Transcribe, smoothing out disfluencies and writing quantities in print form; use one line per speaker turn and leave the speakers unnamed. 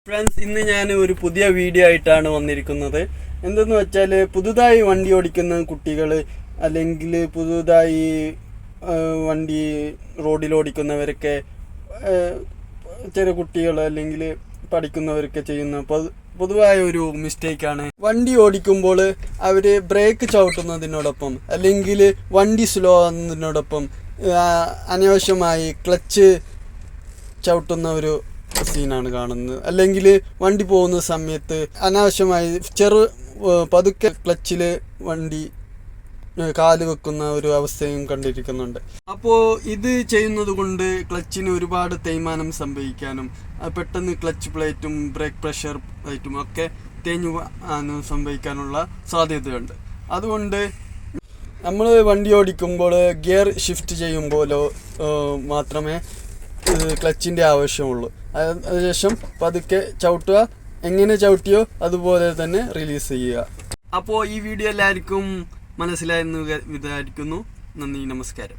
Friends, ഇന്ന് ഞാൻ ഒരു പുതിയ വീഡിയോ ആയിട്ടാണ് വന്നിരിക്കുന്നത്. എന്തെന്ന് വെച്ചാൽ, പുതുതായി വണ്ടി ഓടിക്കുന്ന കുട്ടികൾ അല്ലെങ്കിൽ പുതുതായി വണ്ടി റോഡിൽ ഓടിക്കുന്നവരൊക്കെ, ചെറിയ കുട്ടികൾ അല്ലെങ്കിൽ പഠിക്കുന്നവരൊക്കെ ചെയ്യുന്ന പൊതുവായ ഒരു മിസ്റ്റേക്കാണ്. വണ്ടി ഓടിക്കുമ്പോൾ അവർ ബ്രേക്ക് ചവിട്ടുന്നതിനോടൊപ്പം അല്ലെങ്കിൽ വണ്ടി സ്ലോ ആകുന്നതിനോടൊപ്പം അനാവശ്യമായി ക്ലച്ച് ചവിട്ടുന്ന ഒരു സീനാണ് കാണുന്നത്. അല്ലെങ്കിൽ വണ്ടി പോകുന്ന സമയത്ത് അനാവശ്യമായി പതുക്കെ ക്ലച്ചിൽ വണ്ടി കാല് വെക്കുന്ന ഒരു അവസ്ഥയും കണ്ടിരിക്കുന്നുണ്ട്. അപ്പോൾ ഇത് ചെയ്യുന്നത് കൊണ്ട് ക്ലച്ചിന് ഒരുപാട് തേയ്മാനം സംഭവിക്കാനും പെട്ടെന്ന് ക്ലച്ച് പ്ലേറ്റും ബ്രേക്ക് പ്രഷർ പ്ലേറ്റും ഒക്കെ തേഞ്ഞു സംഭവിക്കാനുള്ള സാധ്യതയുണ്ട്. അതുകൊണ്ട് നമ്മൾ വണ്ടി ഓടിക്കുമ്പോൾ ഗിയർ ഷിഫ്റ്റ് ചെയ്യുമ്പോഴോ മാത്രമേ ക്ലച്ചിൻ്റെ ആവശ്യമുള്ളൂ. അതിനുശേഷം പതുക്കെ ചവിട്ടുക, എങ്ങനെ ചവിട്ടിയോ അതുപോലെ തന്നെ റിലീസ് ചെയ്യുക. അപ്പോൾ ഈ വീഡിയോ എല്ലാവർക്കും മനസ്സിലായെന്ന് വിചാരിക്കുന്നു. നന്ദി, നമസ്കാരം.